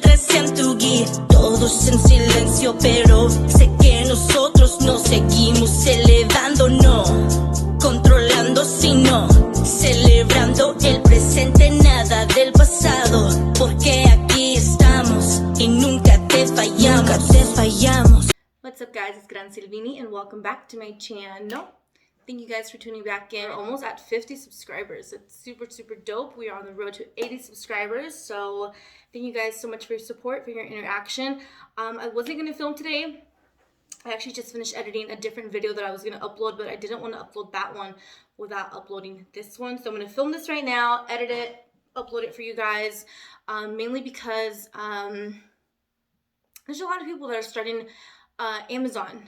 recién tu guía, todos en silencio, pero sé que nosotros nos seguimos elevando, no controlando, sino celebrando el presente, nada del pasado, porque aquí estamos y nunca te fallamos. What's up, guys? It's Gransilvinni and welcome back to my channel. Thank you guys for tuning back in. We're almost at 50 subscribers. It's super dope. We are on the road to 80 subscribers. So thank you guys so much for your support, for your interaction. I wasn't going to film today. I actually just finished editing a different video that I was going to upload, but I didn't want to upload that one without uploading this one. So I'm going to film this right now, edit it, upload it for you guys, mainly because there's a lot of people that are starting Amazon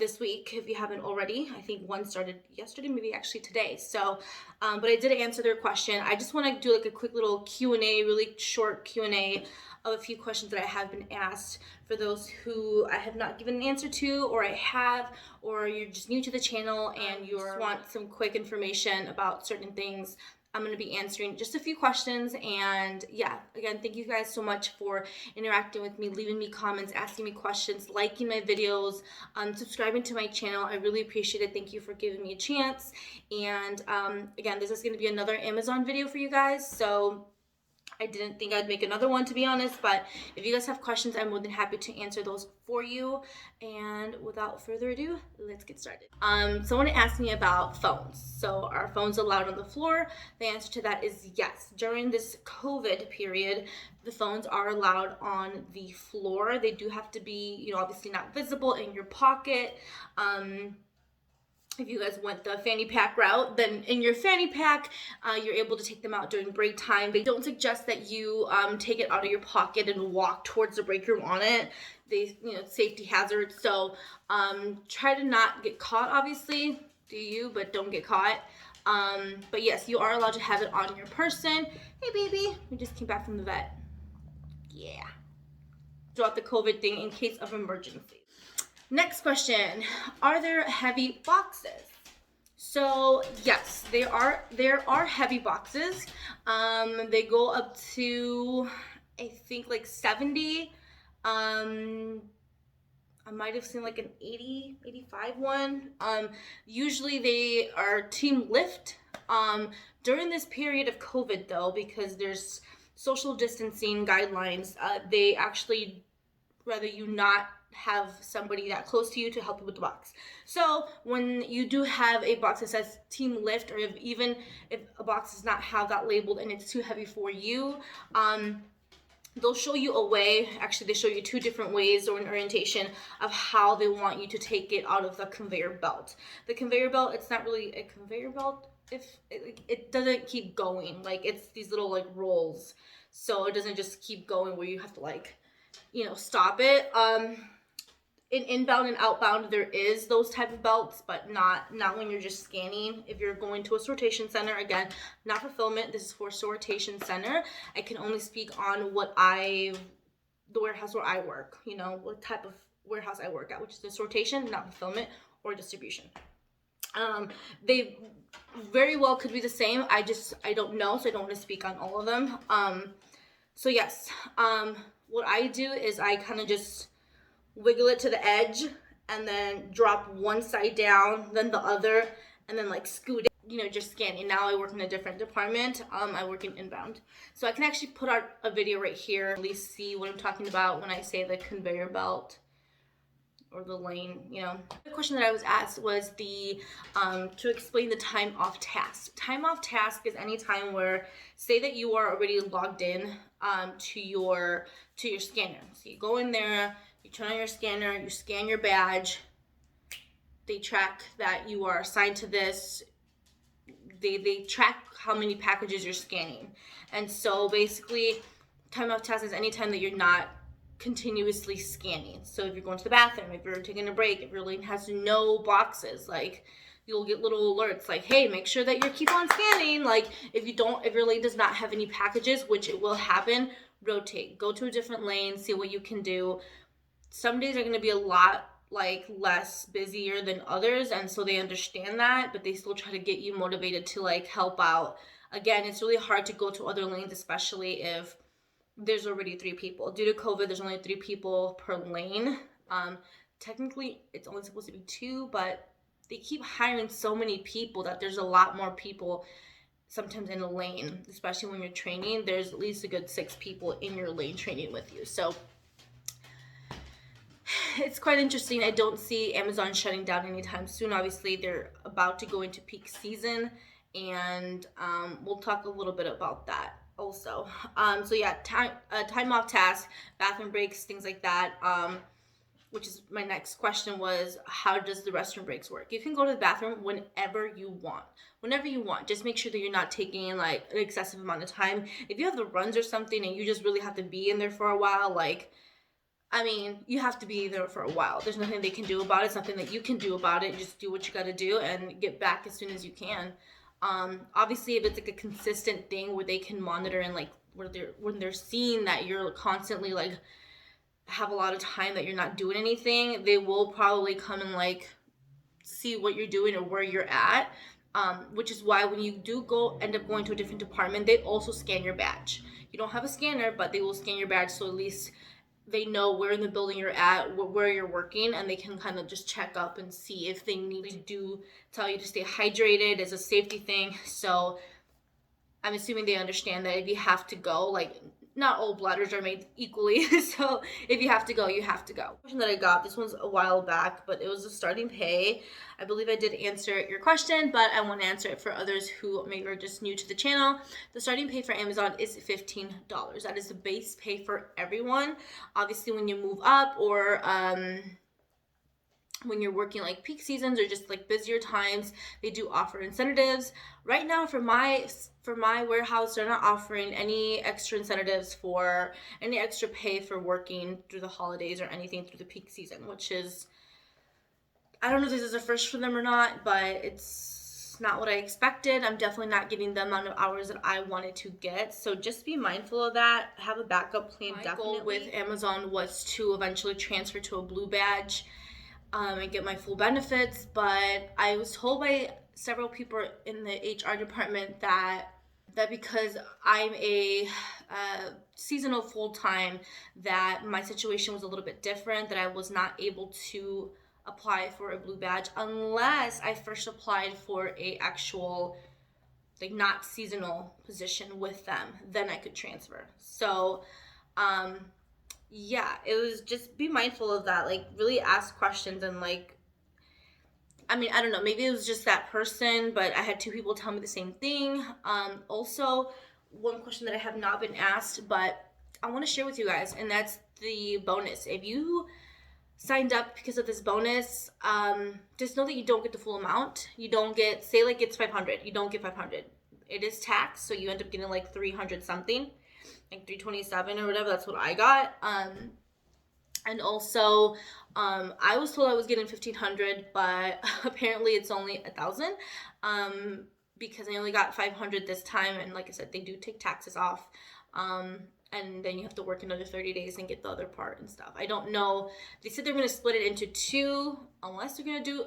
this week, if you haven't already. I think one started yesterday, maybe actually today. So, but I did answer their question. I just want to do like a quick little Q&A, really short Q&A of a few questions that I have been asked for those who I have not given an answer to, or I have, or you're just new to the channel and you want some quick information about certain things. I'm going to be answering just a few questions, and yeah, again, thank you guys so much for interacting with me, leaving me comments, asking me questions, liking my videos, subscribing to my channel. I really appreciate it. Thank you for giving me a chance. And again, this is going to be another Amazon video for you guys, so I didn't think I'd make another one, to be honest, but if you guys have questions, I'm more than happy to answer those for you. And without further ado, let's get started. Someone asked me about phones. So are phones allowed on the floor? The answer to that is yes. During this COVID period, the phones are allowed on the floor. They do have to be, obviously not visible in your pocket. If you guys went the fanny pack route, then in your fanny pack, you're able to take them out during break time. They don't suggest that you take it out of your pocket and walk towards the break room on it. It's safety hazard. So try to not get caught, obviously. Do you, but don't get caught. But yes, you are allowed to have it on your person. Hey, baby, we just came back from the vet. Yeah. Throughout the COVID thing in case of emergency. Next question, are there heavy boxes? So yes, there are heavy boxes. They go up to, I think, like 70. I might have seen like an 80, 85 one. Usually they are team lift. During this period of COVID though, because there's social distancing guidelines, they actually rather you not have somebody that close to you to help you with the box. So when you do have a box that says team lift, or even if a box does not have that labeled and it's too heavy for you, they'll show you a way. Actually, they show you two different ways or an orientation of how they want you to take it out of the conveyor belt. The conveyor belt, it's not really a conveyor belt if it doesn't keep going. Like, it's these little like rolls, so it doesn't just keep going where you have to stop it. In inbound and outbound, there is those type of belts, but not when you're just scanning. If you're going to a sortation center, again, not fulfillment, this is for sortation center. I can only speak on the warehouse where I work, what type of warehouse I work at, which is the sortation, not fulfillment or distribution. They very well could be the same. I don't know, so I don't want to speak on all of them. So yes, what I do is I kind of just wiggle it to the edge and then drop one side down, then the other, and then like scoot it, just scanning. Now I work in a different department. I work in inbound. So I can actually put out a video right here, at least see what I'm talking about when I say the conveyor belt or the lane, The question that I was asked was to explain the time off task. Time off task is any time where, say that you are already logged in to your scanner. So you go in there, you turn on your scanner, you scan your badge, they track that you are assigned to this, they track how many packages you're scanning. And so basically, time off task is any time that you're not continuously scanning. So if you're going to the bathroom, if you're taking a break, if your lane has no boxes, like you'll get little alerts like, hey, make sure that you keep on scanning. Like if your lane does not have any packages, which it will happen, rotate, go to a different lane, see what you can do. Some days are going to be a lot less busier than others, and so they understand that, but they still try to get you motivated to help out. Again, it's really hard to go to other lanes, especially if there's already 3 people. Due to COVID, there's only 3 people per lane. Technically, it's only supposed to be 2, but they keep hiring so many people that there's a lot more people sometimes in a lane, especially when you're training. There's at least a good 6 people in your lane training with you. So it's quite interesting. I don't see Amazon shutting down anytime soon. Obviously, they're about to go into peak season, and we'll talk a little bit about that also. So yeah, time off tasks, bathroom breaks, things like that. Which is my next question was, how does the restroom breaks work? You can go to the bathroom whenever you want. Whenever you want. Just make sure that you're not taking like an excessive amount of time. If you have the runs or something and you just really have to be in there for a while, like, I mean, you have to be there for a while. There's nothing they can do about it. It's nothing that you can do about it. Just do what you got to do and get back as soon as you can. Obviously, if it's like a consistent thing where they can monitor and like when they're seeing that you're constantly like have a lot of time that you're not doing anything, they will probably come and like see what you're doing or where you're at. Which is why when you do end up going to a different department, they also scan your badge. You don't have a scanner, but they will scan your badge, so at least they know where in the building you're at, where you're working, and they can kind of just check up and see if they need to tell you to stay hydrated as a safety thing. So I'm assuming they understand that if you have to go, like, not all bladders are made equally, so if you have to go, you have to go. Question that I got, this one's a while back, but it was a starting pay. I believe I did answer your question, but I want to answer it for others who maybe are just new to the channel. The starting pay for Amazon is $15. That is the base pay for everyone. Obviously, when you move up or when you're working like peak seasons or just like busier times, they do offer incentives. Right now for my warehouse, they're not offering any extra incentives for any extra pay for working through the holidays or anything through the peak season, which is, I don't know if this is a first for them or not, but it's not what I expected. I'm definitely not getting the amount of hours that I wanted to get. So just be mindful of that. Have a backup plan. My goal with Amazon was to eventually transfer to a blue badge and get my full benefits, but I was told by several people in the HR department that because I'm a seasonal full-time, that my situation was a little bit different, that I was not able to apply for a blue badge unless I first applied for a actual like not seasonal position with them, then I could transfer. So yeah, it was just be mindful of that, like really ask questions. And like, I mean, I don't know, maybe it was just that person, but I had 2 people tell me the same thing. Also, one question that I have not been asked, but I want to share with you guys, and that's the bonus. If you signed up because of this bonus, just know that you don't get the full amount. You don't get, say like it's 500, you don't get 500. It is taxed, so you end up getting like 300 something, like 327 or whatever. That's what I got. And also, I was told I was getting 1,500, but apparently it's only 1,000, because I only got 500 this time. And like I said, they do take taxes off. And then you have to work another 30 days and get the other part and stuff. I don't know. They said they're going to split it into 2, unless they're going to do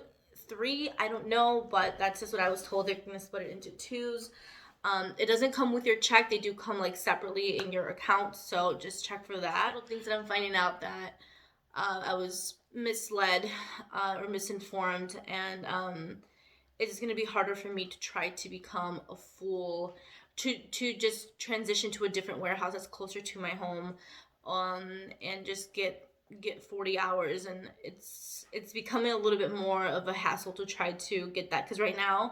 3. I don't know, but that's just what I was told. They're going to split it into 2s. It doesn't come with your check. They do come like separately in your account, so just check for that. Little things that I'm finding out that I was misled or misinformed, and it's going to be harder for me to try to become a full, to just transition to a different warehouse that's closer to my home, and just get 40 hours, and it's becoming a little bit more of a hassle to try to get that, because right now,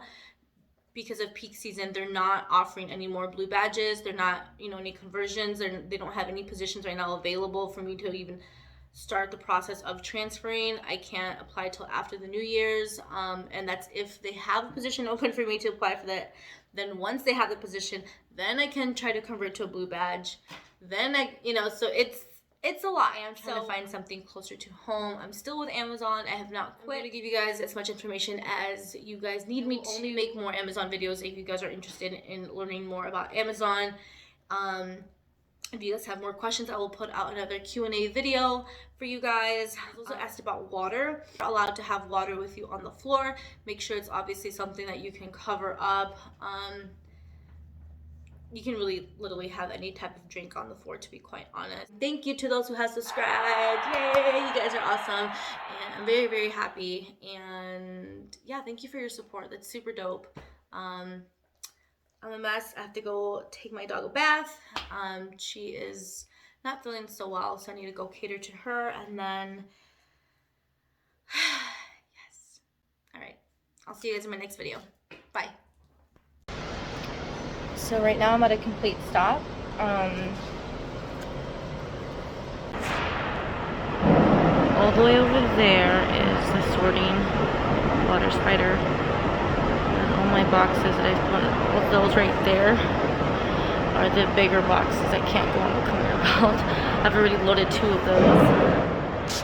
because of peak season, they're not offering any more blue badges. They're not, any conversions. They don't have any positions right now available for me to even start the process of transferring. I can't apply till after the New Year's, and that's if they have a position open for me to apply for that. Then once they have the position, then I can try to convert to a blue badge. Then so it's a lot. I am trying to find something closer to home. I'm still with Amazon. I have not quit. I'm going to give you guys as much information as you guys need me to. Only make more Amazon videos if you guys are interested in learning more about Amazon. If you guys have more questions, I will put out another Q&A video for you guys. I was also asked about water. You're allowed to have water with you on the floor. Make sure it's obviously something that you can cover up. you can really literally have any type of drink on the floor, to be quite honest. Thank you to those who have subscribed. Yay, you guys are awesome. And I'm very, very happy. And yeah, thank you for your support. That's super dope. I'm a mess. I have to go take my dog a bath. She is not feeling so well, so I need to go cater to her. And then, yes. All right. I'll see you guys in my next video. Bye. So right now I'm at a complete stop. All the way over there is the sorting water spider. And all my boxes that I put, all those right there are the bigger boxes that can't go on the conveyor belt. I've already loaded 2 of those.